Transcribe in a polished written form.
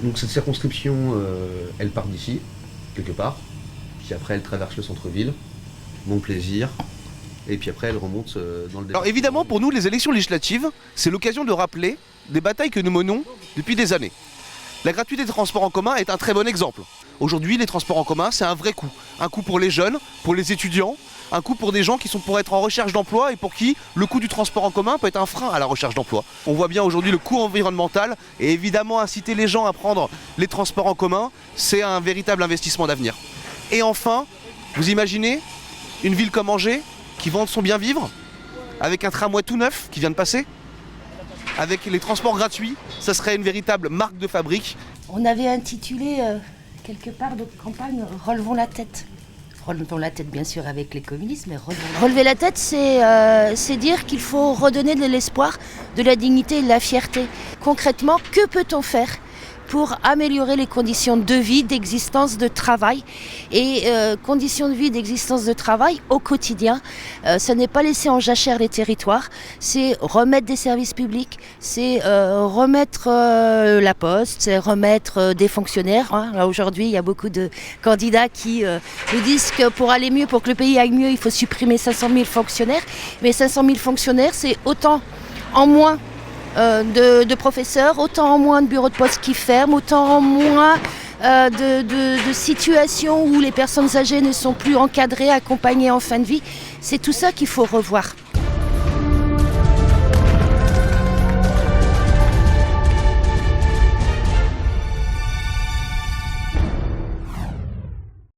Donc cette circonscription, elle part d'ici, quelque part, puis après elle traverse le centre-ville, Montplaisir, et puis après elle remonte dans le département. Alors évidemment, pour nous, les élections législatives, c'est l'occasion de rappeler des batailles que nous menons depuis des années. La gratuité des transports en commun est un très bon exemple. Aujourd'hui, les transports en commun, c'est un vrai coût. Un coût pour les jeunes, pour les étudiants, un coût pour des gens qui sont pour être en recherche d'emploi et pour qui le coût du transport en commun peut être un frein à la recherche d'emploi. On voit bien aujourd'hui le coût environnemental et évidemment inciter les gens à prendre les transports en commun, c'est un véritable investissement d'avenir. Et enfin, vous imaginez une ville comme Angers qui vend son bien vivre avec un tramway tout neuf qui vient de passer, avec les transports gratuits, ça serait une véritable marque de fabrique. On avait intitulé quelque part notre campagne « Relevons la tête ». Relevons la tête bien sûr avec les communistes, mais relever la tête, c'est dire qu'il faut redonner de l'espoir, de la dignité et de la fierté. Concrètement, que peut-on faire pour améliorer les conditions de vie, d'existence, de travail et conditions de vie, d'existence, de travail au quotidien. Ce n'est pas laisser en jachère les territoires, c'est remettre des services publics, c'est remettre la poste, c'est remettre des fonctionnaires. Là, aujourd'hui, il y a beaucoup de candidats qui nous disent que pour aller mieux, pour que le pays aille mieux, il faut supprimer 500 000 fonctionnaires. Mais 500 000 fonctionnaires, c'est autant en moins de professeurs, autant en moins de bureaux de poste qui ferment, autant en moins de situations où les personnes âgées ne sont plus encadrées, accompagnées en fin de vie. C'est tout ça qu'il faut revoir.